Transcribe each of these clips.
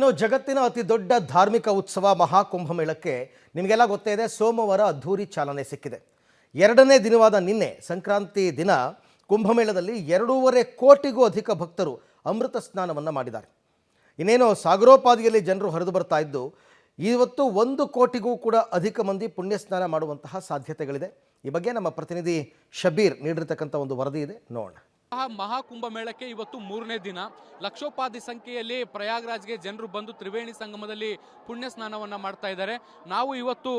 ಇನ್ನು ಜಗತ್ತಿನ ಅತಿ ದೊಡ್ಡ ಧಾರ್ಮಿಕ ಉತ್ಸವ ಮಹಾಕುಂಭಮೇಳಕ್ಕೆ ನಿಮಗೆಲ್ಲ ಗೊತ್ತೇ ಇದೆ, ಸೋಮವಾರ ಅದ್ಧೂರಿ ಚಾಲನೆ ಸಿಕ್ಕಿದೆ. ಎರಡನೇ ದಿನವಾದ ನಿನ್ನೆ ಸಂಕ್ರಾಂತಿ ದಿನ ಕುಂಭಮೇಳದಲ್ಲಿ 2.5 ಕೋಟಿಗೂ ಅಧಿಕ ಭಕ್ತರು ಅಮೃತ ಸ್ನಾನವನ್ನು ಮಾಡಿದ್ದಾರೆ. ಇನ್ನೇನು ಸಾಗರೋಪಾದಿಯಲ್ಲಿ ಜನರು ಹರಿದು ಬರ್ತಾ ಇದ್ದು, ಇವತ್ತು 1 ಕೋಟಿಗೂ ಕೂಡ ಅಧಿಕ ಮಂದಿ ಪುಣ್ಯ ಸ್ನಾನ ಮಾಡುವಂತಹ ಸಾಧ್ಯತೆಗಳಿದೆ. ಈ ಬಗ್ಗೆ ನಮ್ಮ ಪ್ರತಿನಿಧಿ ಶಬೀರ್ ನೀಡಿರತಕ್ಕಂಥ ಒಂದು ವರದಿ ಇದೆ, ನೋಡೋಣ. ಮಹಾಕುಂಭ ಮೇಳಕ್ಕೆ ಇವತ್ತು 3ನೇ ದಿನ. ಲಕ್ಷೋಪಾದಿ ಸಂಖ್ಯೆಯಲ್ಲಿ ಪ್ರಯಾಗ್ರಾಜ್ಗೆ ಜನರು ಬಂದು ತ್ರಿವೇಣಿ ಸಂಗಮದಲ್ಲಿ ಪುಣ್ಯ ಸ್ನಾನವನ್ನು ಮಾಡ್ತಾ ಇದ್ದಾರೆ. ನಾವು ಇವತ್ತು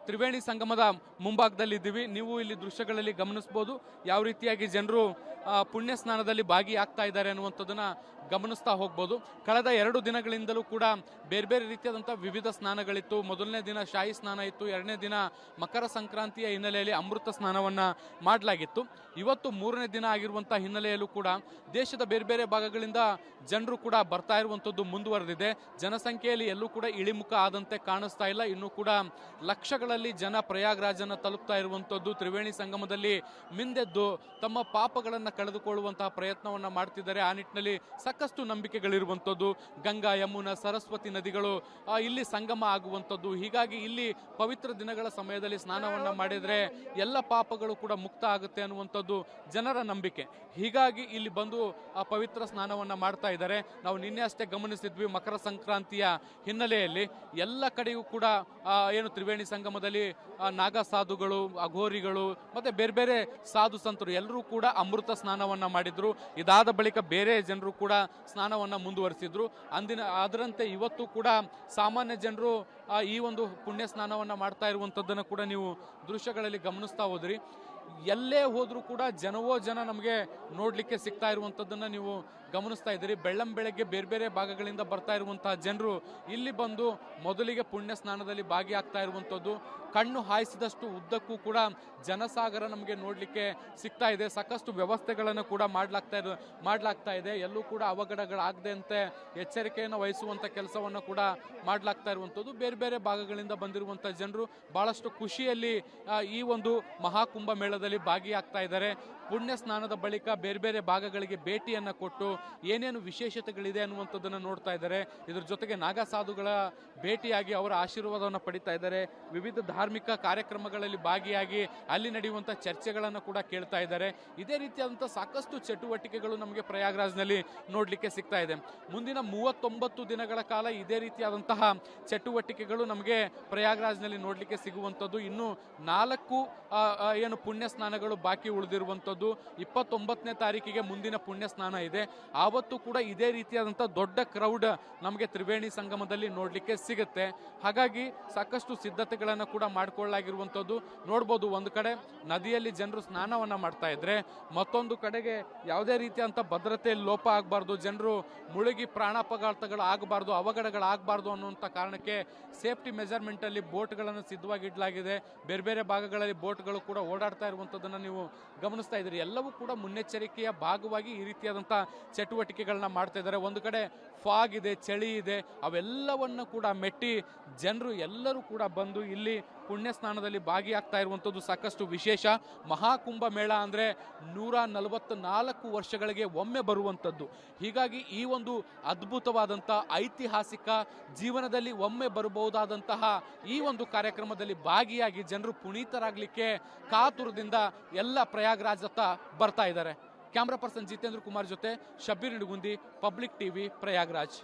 ತ್ರಿವೇಣಿ ಸಂಗಮದ ಮುಂಭಾಗದಲ್ಲಿದ್ದೀವಿ. ನೀವು ಇಲ್ಲಿ ದೃಶ್ಯಗಳಲ್ಲಿ ಗಮನಿಸಬಹುದು ಯಾವ ರೀತಿಯಾಗಿ ಜನರು ಪುಣ್ಯ ಸ್ನಾನದಲ್ಲಿ ಭಾಗಿಯಾಗ್ತಾ ಇದ್ದಾರೆ ಅನ್ನುವಂಥದ್ದನ್ನ ಗಮನಿಸ್ತಾ ಹೋಗ್ಬೋದು. ಕಳೆದ 2 ದಿನಗಳಿಂದಲೂ ಕೂಡ ಬೇರೆ ಬೇರೆ ರೀತಿಯಾದಂಥ ವಿವಿಧ ಸ್ನಾನಗಳಿತ್ತು. ಮೊದಲನೇ ದಿನ ಶಾಹಿ ಸ್ನಾನ ಇತ್ತು, 2ನೇ ದಿನ ಮಕರ ಸಂಕ್ರಾಂತಿಯ ಹಿನ್ನೆಲೆಯಲ್ಲಿ ಅಮೃತ ಸ್ನಾನವನ್ನು ಮಾಡಲಾಗಿತ್ತು. ಇವತ್ತು 3ನೇ ದಿನ ಆಗಿರುವಂಥ ಹಿನ್ನೆಲೆಯಲ್ಲೂ ಕೂಡ ದೇಶದ ಬೇರೆ ಬೇರೆ ಭಾಗಗಳಿಂದ ಜನರು ಕೂಡ ಬರ್ತಾ ಇರುವಂಥದ್ದು ಮುಂದುವರೆದಿದೆ. ಜನಸಂಖ್ಯೆಯಲ್ಲಿ ಎಲ್ಲೂ ಕೂಡ ಇಳಿಮುಖ ಆದಂತೆ ಕಾಣಿಸ್ತಾ ಇಲ್ಲ. ಇನ್ನೂ ಕೂಡ ಲಕ್ಷಗಳಲ್ಲಿ ಜನ ಪ್ರಯಾಗ್ರಾಜನ್ನು ತಲುಪ್ತಾ ಇರುವಂಥದ್ದು, ತ್ರಿವೇಣಿ ಸಂಗಮದಲ್ಲಿ ಮಿಂದೆದ್ದು ತಮ್ಮ ಪಾಪಗಳನ್ನು ಕಳೆದುಕೊಳ್ಳುವಂತಹ ಪ್ರಯತ್ನವನ್ನು ಮಾಡ್ತಿದ್ದಾರೆ. ಆ ನಿಟ್ಟಿನಲ್ಲಿ ಸಾಕಷ್ಟು ನಂಬಿಕೆಗಳಿರುವಂಥದ್ದು. ಗಂಗಾ, ಯಮುನಾ, ಸರಸ್ವತಿ ನದಿಗಳು ಇಲ್ಲಿ ಸಂಗಮ ಆಗುವಂಥದ್ದು. ಹೀಗಾಗಿ ಇಲ್ಲಿ ಪವಿತ್ರ ದಿನಗಳ ಸಮಯದಲ್ಲಿ ಸ್ನಾನವನ್ನು ಮಾಡಿದರೆ ಎಲ್ಲ ಪಾಪಗಳು ಕೂಡ ಮುಕ್ತ ಆಗುತ್ತೆ ಅನ್ನುವಂಥದ್ದು ಜನರ ನಂಬಿಕೆ. ಹೀಗಾಗಿ ಇಲ್ಲಿ ಬಂದು ಆ ಪವಿತ್ರ ಸ್ನಾನವನ್ನು ಮಾಡ್ತಾ ಇದ್ದಾರೆ. ನಾವು ನಿನ್ನೆ ಅಷ್ಟೇ ಗಮನಿಸಿದ್ವಿ, ಮಕರ ಸಂಕ್ರಾಂತಿಯ ಹಿನ್ನೆಲೆಯಲ್ಲಿ ಎಲ್ಲ ಕಡೆಯೂ ಕೂಡ ಏನು ತ್ರಿವೇಣಿ ಸಂಗಮದಲ್ಲಿ ನಾಗ ಸಾಧುಗಳು, ಅಘೋರಿಗಳು ಮತ್ತೆ ಬೇರೆ ಬೇರೆ ಸಾಧು ಸಂತರು ಎಲ್ಲರೂ ಕೂಡ ಅಮೃತ ಸ್ನಾನವನ್ನು ಮಾಡಿದ್ರು. ಇದಾದ ಬಳಿಕ ಬೇರೆ ಜನರು ಕೂಡ ಸ್ನಾನವನ್ನು ಮುಂದುವರಿಸಿದ್ರು. ಅದರಂತೆ ಇವತ್ತು ಕೂಡ ಸಾಮಾನ್ಯ ಜನರು ಈ ಒಂದು ಪುಣ್ಯ ಸ್ನಾನವನ್ನು ಮಾಡ್ತಾ ಇರುವಂಥದ್ದನ್ನು ಕೂಡ ನೀವು ದೃಶ್ಯಗಳಲ್ಲಿ ಗಮನಿಸ್ತಾ ಹೋದ್ರಿ. ಎಲ್ಲೇ ಹೋದ್ರೂ ಕೂಡ ಜನವೋ ಜನ ನಮಗೆ ನೋಡ್ಲಿಕ್ಕೆ ಸಿಗ್ತಾ ಇರುವಂಥದ್ದನ್ನು ನೀವು ಗಮನಿಸ್ತಾ ಇದ್ದೀರಿ. ಬೆಳ್ಳಂಬೆಳಗ್ಗೆ ಬೇರೆ ಬೇರೆ ಭಾಗಗಳಿಂದ ಬರ್ತಾ ಇರುವಂತಹ ಜನರು ಇಲ್ಲಿ ಬಂದು ಮೊದಲಿಗೆ ಪುಣ್ಯ ಸ್ನಾನದಲ್ಲಿ ಭಾಗಿಯಾಗ್ತಾ ಇರುವಂಥದ್ದು. ಕಣ್ಣು ಹಾಯಿಸಿದಷ್ಟು ಉದ್ದಕ್ಕೂ ಕೂಡ ಜನಸಾಗರ ನಮಗೆ ನೋಡ್ಲಿಕ್ಕೆ ಸಿಗ್ತಾ ಇದೆ. ಸಾಕಷ್ಟು ವ್ಯವಸ್ಥೆಗಳನ್ನು ಕೂಡ ಮಾಡಲಾಗ್ತಾ ಇದೆ. ಎಲ್ಲೂ ಕೂಡ ಅವಘಡಗಳಾಗದೆ ಅಂತೆ ಎಚ್ಚರಿಕೆಯನ್ನು ವಹಿಸುವಂತ ಕೆಲಸವನ್ನು ಕೂಡ ಮಾಡಲಾಗ್ತಾ ಇರುವಂಥದ್ದು. ಬೇರೆ ಬೇರೆ ಭಾಗಗಳಿಂದ ಬಂದಿರುವಂತಹ ಜನರು ಬಹಳಷ್ಟು ಖುಷಿಯಲ್ಲಿ ಈ ಒಂದು ಮಹಾಕುಂಭ ಮೇಳದಲ್ಲಿ ಭಾಗಿಯಾಗ್ತಾ ಇದ್ದಾರೆ. ಪುಣ್ಯ ಸ್ನಾನದ ಬಳಿಕ ಬೇರೆ ಬೇರೆ ಭಾಗಗಳಿಗೆ ಭೇಟಿಯನ್ನ ಕೊಟ್ಟು ಏನೇನು ವಿಶೇಷತೆಗಳಿದೆ ಅನ್ನುವಂಥದ್ದನ್ನು ನೋಡ್ತಾ ಇದ್ದಾರೆ. ಇದ್ರ ಜೊತೆಗೆ ನಾಗ ಸಾಧುಗಳ ಭೇಟಿಯಾಗಿ ಅವರ ಆಶೀರ್ವಾದವನ್ನು ಪಡಿತಾ ಇದ್ದಾರೆ. ವಿವಿಧ ಧಾರ್ಮಿಕ ಕಾರ್ಯಕ್ರಮಗಳಲ್ಲಿ ಭಾಗಿಯಾಗಿ ಅಲ್ಲಿ ನಡೆಯುವಂಥ ಚರ್ಚೆಗಳನ್ನು ಕೂಡ ಕೇಳ್ತಾ ಇದ್ದಾರೆ. ಇದೇ ರೀತಿಯಾದಂಥ ಸಾಕಷ್ಟು ಚಟುವಟಿಕೆಗಳು ನಮಗೆ ಪ್ರಯಾಗ್ರಾಜ್ನಲ್ಲಿ ನೋಡಲಿಕ್ಕೆ ಸಿಗ್ತಾ ಇದೆ. ಮುಂದಿನ 39 ದಿನಗಳ ಕಾಲ ಇದೇ ರೀತಿಯಾದಂತಹ ಚಟುವಟಿಕೆಗಳು ನಮಗೆ ಪ್ರಯಾಗ್ರಾಜ್ನಲ್ಲಿ ನೋಡಲಿಕ್ಕೆ ಸಿಗುವಂಥದ್ದು. ಇನ್ನು 4 ಏನು ಪುಣ್ಯ ಸ್ನಾನಗಳು ಬಾಕಿ ಉಳಿದಿರುವಂಥದ್ದು. 29ನೇ ತಾರೀಕಿಗೆ ಮುಂದಿನ ಪುಣ್ಯ ಸ್ನಾನ ಇದೆ. ಆವತ್ತು ಕೂಡ ಇದೇ ರೀತಿಯಾದಂಥ ದೊಡ್ಡ ಕ್ರೌಡ್ ನಮಗೆ ತ್ರಿವೇಣಿ ಸಂಗಮದಲ್ಲಿ ನೋಡಲಿಕ್ಕೆ ಸಿಗುತ್ತೆ. ಹಾಗಾಗಿ ಸಾಕಷ್ಟು ಸಿದ್ಧತೆಗಳನ್ನು ಕೂಡ ಮಾಡಿಕೊಳ್ಳಲಾಗಿರುವಂಥದ್ದು ನೋಡ್ಬೋದು. ಒಂದು ಕಡೆ ನದಿಯಲ್ಲಿ ಜನರು ಸ್ನಾನವನ್ನು ಮಾಡ್ತಾ ಇದ್ರೆ, ಮತ್ತೊಂದು ಕಡೆಗೆ ಯಾವುದೇ ರೀತಿಯಂಥ ಭದ್ರತೆಯಲ್ಲಿ ಲೋಪ ಆಗಬಾರ್ದು, ಜನರು ಮುಳುಗಿ ಪ್ರಾಣಾಪಘಾತಗಳು ಆಗಬಾರ್ದು, ಅವಘಡಗಳಾಗಬಾರ್ದು ಅನ್ನುವಂಥ ಕಾರಣಕ್ಕೆ ಸೇಫ್ಟಿ ಮೆಜರ್ಮೆಂಟ್ ಅಲ್ಲಿ ಬೋಟ್ಗಳನ್ನು ಸಿದ್ಧವಾಗಿ ಇಡಲಾಗಿದೆ. ಬೇರೆ ಬೇರೆ ಭಾಗಗಳಲ್ಲಿ ಬೋಟ್ಗಳು ಕೂಡ ಓಡಾಡ್ತಾ ಇರುವಂಥದ್ದನ್ನು ನೀವು ಗಮನಿಸ್ತಾ ಇದ್ದೀರಿ. ಎಲ್ಲವೂ ಕೂಡ ಮುನ್ನೆಚ್ಚರಿಕೆಯ ಭಾಗವಾಗಿ ಈ ರೀತಿಯಾದಂಥ ಚಟುವಟಿಕೆಗಳನ್ನ ಮಾಡ್ತಾ ಇದ್ದಾರೆ. ಒಂದು ಕಡೆ ಫಾಗ್ ಇದೆ, ಚಳಿ ಇದೆ, ಅವೆಲ್ಲವನ್ನ ಕೂಡ ಮೆಟ್ಟಿ ಜನರು ಎಲ್ಲರೂ ಕೂಡ ಬಂದು ಇಲ್ಲಿ ಪುಣ್ಯ ಸ್ನಾನದಲ್ಲಿ ಭಾಗಿಯಾಗ್ತಾ ಇರುವಂಥದ್ದು ಸಾಕಷ್ಟು ವಿಶೇಷ. ಮಹಾಕುಂಭ ಮೇಳ ಅಂದರೆ 144 ವರ್ಷಗಳಿಗೆ ಒಮ್ಮೆ ಬರುವಂಥದ್ದು. ಹೀಗಾಗಿ ಈ ಒಂದು ಅದ್ಭುತವಾದಂಥ ಐತಿಹಾಸಿಕ ಜೀವನದಲ್ಲಿ ಒಮ್ಮೆ ಬರಬಹುದಾದಂತಹ ಈ ಒಂದು ಕಾರ್ಯಕ್ರಮದಲ್ಲಿ ಭಾಗಿಯಾಗಿ ಜನರು ಪುನೀತರಾಗಲಿಕ್ಕೆ ಕಾತುರದಿಂದ ಎಲ್ಲ ಪ್ರಯಾಗ್ರಾಜ್ ಹತ್ತ ಬರ್ತಾ ಇದ್ದಾರೆ. ಕ್ಯಾಮ್ರಾ ಪರ್ಸನ್ ಜಿತೇಂದ್ರ ಕುಮಾರ್ ಜೊತೆ ಶಬೀರ್ ನಿಡಗುಂದಿ, ಪಬ್ಲಿಕ್ ಟಿವಿ, ಪ್ರಯಾಗ್ರಾಜ್.